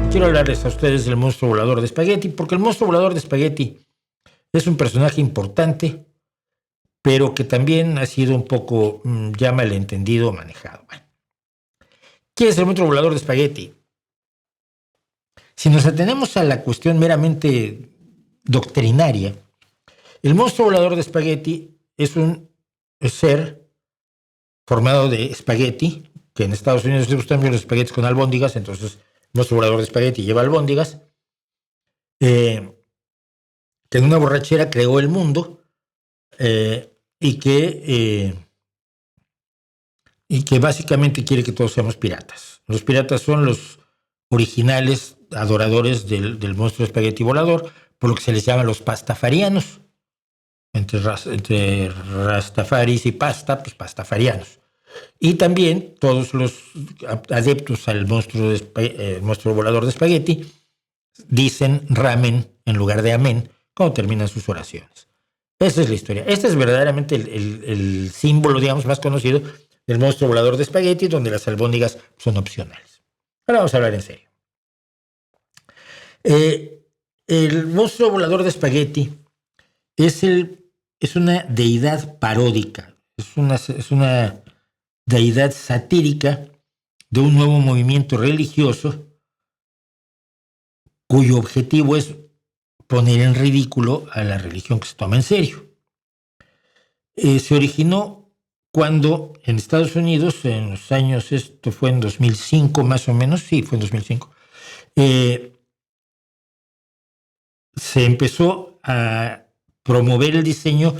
quiero hablarles a ustedes del monstruo volador de espagueti, porque el monstruo volador de espagueti es un personaje importante, pero que también ha sido un poco ya malentendido o manejado. Bueno, ¿quién es el monstruo volador de espagueti? Si nos atenemos a la cuestión meramente doctrinaria, el monstruo volador de espagueti es un ser formado de espagueti, que en Estados Unidos les gustan bien los espaguetis con albóndigas, entonces el monstruo volador de espagueti lleva albóndigas, que en una borrachera creó el mundo y que básicamente quiere que todos seamos piratas. Los piratas son los originales adoradores del monstruo espagueti volador, por lo que se les llama los pastafarianos. Entre rastafaris y pasta, pues pastafarianos. Y también todos los adeptos al monstruo volador de espagueti dicen ramen en lugar de amén cuando terminan sus oraciones. Esa es la historia. Este es verdaderamente el símbolo, digamos, más conocido del monstruo volador de espagueti, donde las albóndigas son opcionales. Ahora vamos a hablar en serio. El monstruo volador de espagueti es una deidad paródica, es una deidad satírica de un nuevo movimiento religioso cuyo objetivo es poner en ridículo a la religión que se toma en serio. Se originó cuando en Estados Unidos, en los años, esto fue en 2005 más o menos, sí, fue en 2005, se empezó a promover el diseño,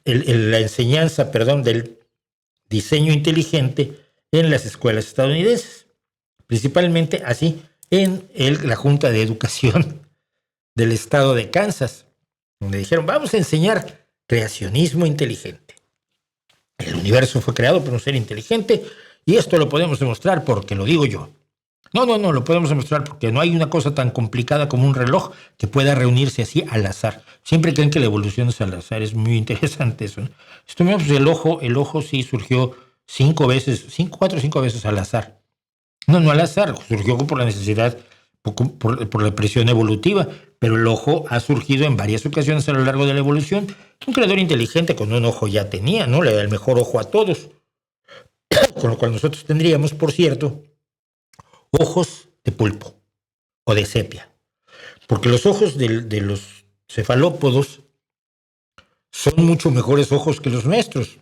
la enseñanza, del diseño inteligente en las escuelas estadounidenses, principalmente así en la Junta de Educación del estado de Kansas, donde dijeron, vamos a enseñar creacionismo inteligente. El universo fue creado por un ser inteligente y esto lo podemos demostrar porque lo digo yo. No, lo podemos demostrar porque no hay una cosa tan complicada como un reloj que pueda reunirse así al azar. Siempre creen que la evolución es al azar, es muy interesante eso, ¿no? Pues el ojo sí surgió 4 o 5 veces al azar. No al azar, surgió por la necesidad, por la presión evolutiva, pero el ojo ha surgido en varias ocasiones a lo largo de la evolución. Un creador inteligente con un ojo ya tenía, ¿no? Le da el mejor ojo a todos. Con lo cual nosotros tendríamos, por cierto, ojos de pulpo o de sepia. Porque los ojos de los cefalópodos son mucho mejores ojos que los nuestros.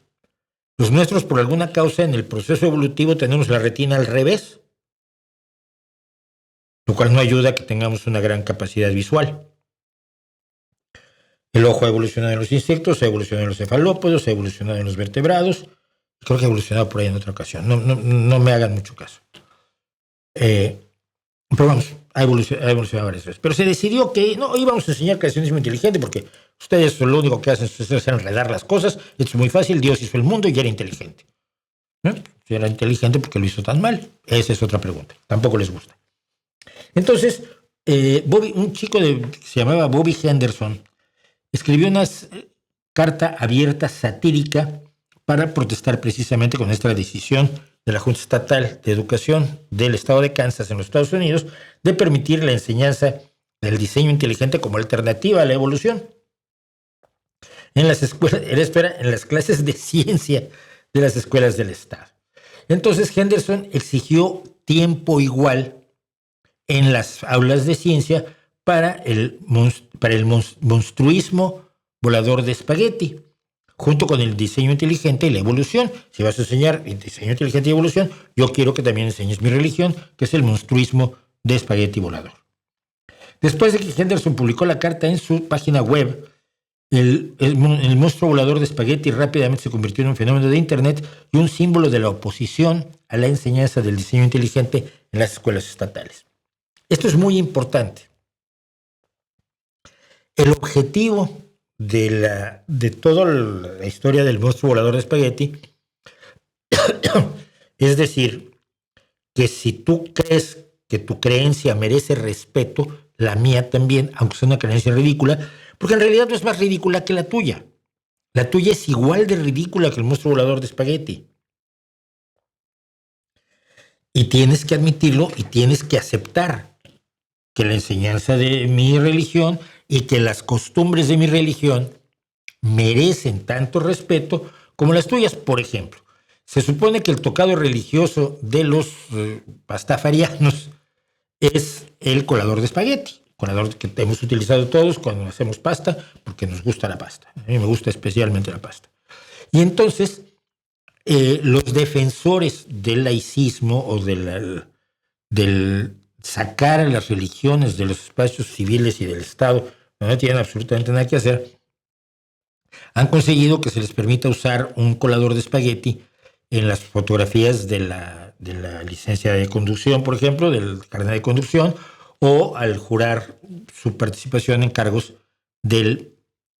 Los nuestros, por alguna causa, en el proceso evolutivo tenemos la retina al revés, lo cual no ayuda a que tengamos una gran capacidad visual. El ojo ha evolucionado en los insectos, ha evolucionado en los cefalópodos, ha evolucionado en los vertebrados. Creo que ha evolucionado por ahí en otra ocasión. No me hagan mucho caso. Pero vamos, ha evolucionado varias veces. Pero se decidió que no íbamos a enseñar creacionismo inteligente porque ustedes lo único que hacen es enredar las cosas. Esto es muy fácil. Dios hizo el mundo y era inteligente. ¿No? Si era inteligente, ¿por qué lo hizo tan mal? Esa es otra pregunta. Tampoco les gusta. Entonces, un chico que se llamaba Bobby Henderson escribió una carta abierta satírica para protestar precisamente con esta decisión de la Junta Estatal de Educación del estado de Kansas en los Estados Unidos de permitir la enseñanza del diseño inteligente como alternativa a la evolución en las escuelas, en las clases de ciencia de las escuelas del estado. Entonces Henderson exigió tiempo igual en las aulas de ciencia para el monstruismo volador de espagueti, junto con el diseño inteligente y la evolución. Si vas a enseñar el diseño inteligente y evolución, yo quiero que también enseñes mi religión, que es el monstruismo de espagueti volador. Después de que Henderson publicó la carta en su página web, el monstruo volador de espagueti rápidamente se convirtió en un fenómeno de Internet y un símbolo de la oposición a la enseñanza del diseño inteligente en las escuelas estatales. Esto es muy importante. El objetivo de toda la historia del monstruo volador de espagueti es decir, que si tú crees que tu creencia merece respeto, la mía también, aunque sea una creencia ridícula, porque en realidad no es más ridícula que la tuya. La tuya es igual de ridícula que el monstruo volador de espagueti. Y tienes que admitirlo y tienes que aceptar que la enseñanza de mi religión y que las costumbres de mi religión merecen tanto respeto como las tuyas. Por ejemplo, se supone que el tocado religioso de los pastafarianos es el colador de espagueti, colador que hemos utilizado todos cuando hacemos pasta, porque nos gusta la pasta. A mí me gusta especialmente la pasta. Y entonces, los defensores del laicismo o del sacar a las religiones de los espacios civiles y del Estado, no tienen absolutamente nada que hacer, han conseguido que se les permita usar un colador de espagueti en las fotografías de la licencia de conducción, por ejemplo, del carnet de conducción, o al jurar su participación en cargos del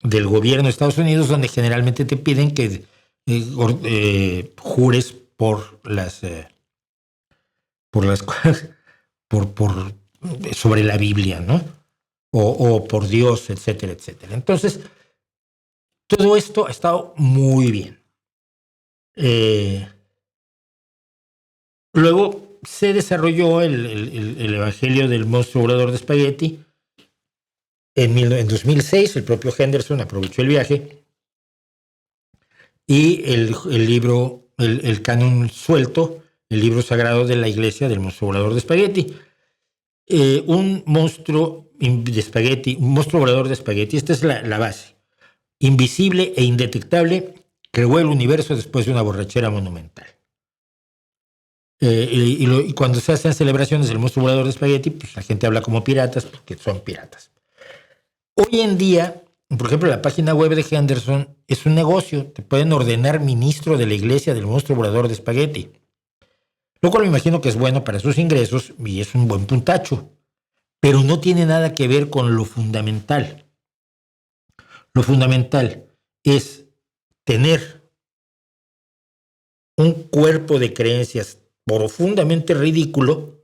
gobierno de Estados Unidos, donde generalmente te piden que jures por sobre la Biblia, ¿no? O por Dios, etcétera, etcétera. Entonces, todo esto ha estado muy bien. Luego se desarrolló el Evangelio del monstruo volador de espagueti. En 2006, el propio Henderson aprovechó el viaje y el libro, el canon suelto, el libro sagrado de la iglesia del monstruo volador de espagueti. Un monstruo de espagueti, un monstruo volador de espagueti, esta es la base. Invisible e indetectable, creó el universo después de una borrachera monumental. Y cuando se hacen celebraciones del monstruo volador de espagueti, pues la gente habla como piratas porque son piratas. Hoy en día, por ejemplo, la página web de Henderson es un negocio. Te pueden ordenar ministro de la iglesia del monstruo volador de espagueti. Lo cual me imagino que es bueno para sus ingresos y es un buen puntacho. Pero no tiene nada que ver con lo fundamental. Lo fundamental es tener un cuerpo de creencias profundamente ridículo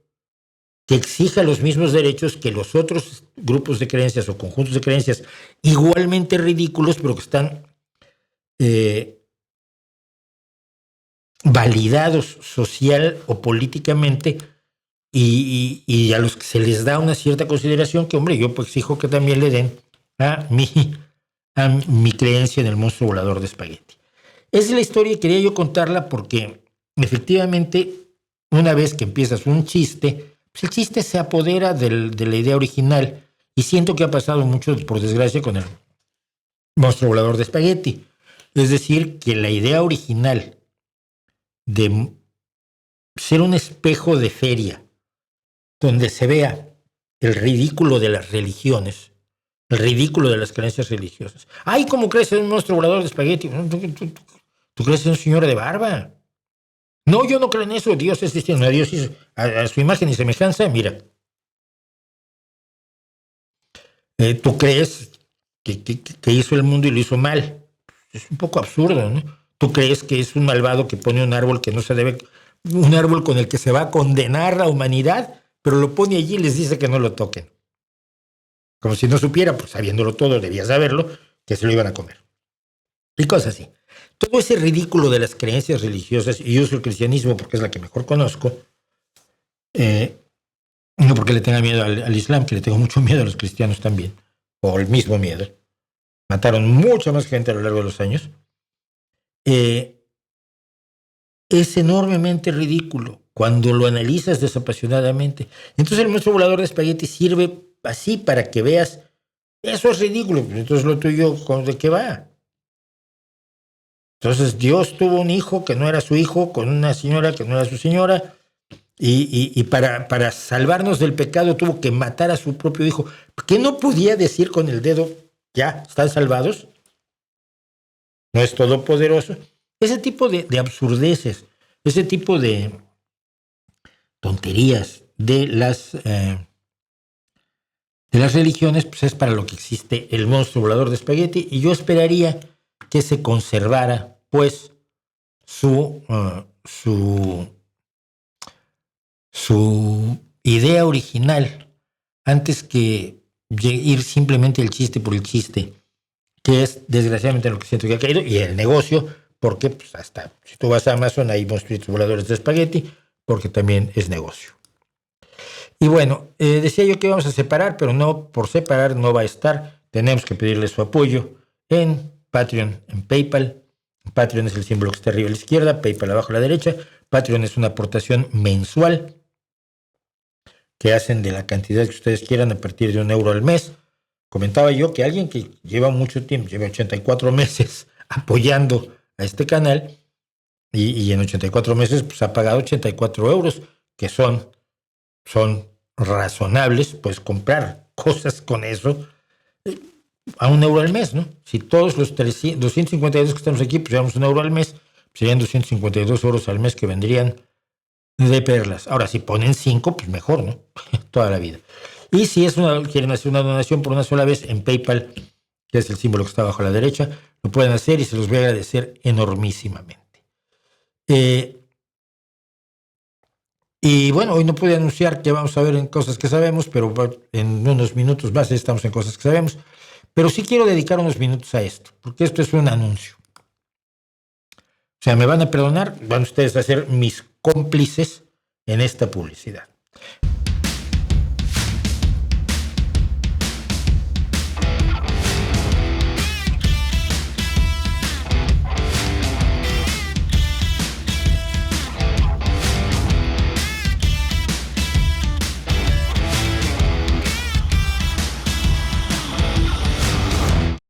que exija los mismos derechos que los otros grupos de creencias o conjuntos de creencias igualmente ridículos, pero que están validados social o políticamente y a los que se les da una cierta consideración que, hombre, yo pues exijo que también le den a mi creencia en el monstruo volador de espagueti. Esa es la historia y quería yo contarla porque efectivamente una vez que empiezas un chiste, pues el chiste se apodera de la idea original y siento que ha pasado mucho, por desgracia, con el monstruo volador de espagueti. Es decir, que la idea original de ser un espejo de feria donde se vea el ridículo de las religiones, el ridículo de las creencias religiosas. ¡Ay, cómo crees en un monstruo volador de espagueti! ¿Tú crees en un señor de barba? No, yo no creo en eso. Dios es distinto. Dios hizo a su imagen y semejanza. Mira, tú crees que hizo el mundo y lo hizo mal. Es un poco absurdo, ¿no? Tú crees que es un malvado que pone un árbol que no se debe, un árbol con el que se va a condenar la humanidad, pero lo pone allí y les dice que no lo toquen. Como si no supiera, pues sabiéndolo todo, debía saberlo, que se lo iban a comer. Y cosas así. Todo ese ridículo de las creencias religiosas, y yo uso el cristianismo porque es la que mejor conozco, no porque le tenga miedo al Islam, que le tengo mucho miedo a los cristianos también, o el mismo miedo. Mataron mucha más gente a lo largo de los años. Es enormemente ridículo cuando lo analizas desapasionadamente. Entonces el monstruo volador de espagueti sirve así para que veas, eso es ridículo, entonces lo tuyo, ¿de qué va? Entonces Dios tuvo un hijo que no era su hijo, con una señora que no era su señora, y para salvarnos del pecado tuvo que matar a su propio hijo. ¿Qué no podía decir con el dedo, ya, están salvados? ¿No es todopoderoso? Ese tipo de absurdeces, ese tipo de tonterías de las religiones, pues es para lo que existe el monstruo volador de espagueti, y yo esperaría que se conservara, pues, su idea original, antes que ir simplemente el chiste por el chiste, que es desgraciadamente lo que siento que ha caído, y el negocio, porque pues hasta si tú vas a Amazon hay monstruitos voladores de espagueti, porque también es negocio. Y bueno, decía yo que íbamos a separar, pero no, por separar no va a estar. Tenemos que pedirle su apoyo en Patreon, en PayPal. Patreon es el símbolo que está arriba a la izquierda, PayPal abajo a la derecha. Patreon es una aportación mensual que hacen de la cantidad que ustedes quieran a partir de €1 al mes. Comentaba yo que alguien que lleva mucho tiempo, lleva 84 meses apoyando a este canal y en 84 meses pues, ha pagado 84 euros, que son razonables, pues comprar cosas con eso a €1 al mes, ¿no? Si todos los 252 que estamos aquí pusiéramos €1 al mes, serían 252 euros al mes que vendrían de perlas. Ahora, si ponen 5, pues mejor, ¿no? Toda la vida. Y si quieren hacer una donación por una sola vez en PayPal, que es el símbolo que está abajo a la derecha, lo pueden hacer y se los voy a agradecer enormísimamente. Y bueno, hoy no pude anunciar que vamos a ver en Cosas que Sabemos, pero en unos minutos más estamos en Cosas que Sabemos. Pero sí quiero dedicar unos minutos a esto, porque esto es un anuncio. O sea, me van a perdonar, van ustedes a ser mis cómplices en esta publicidad.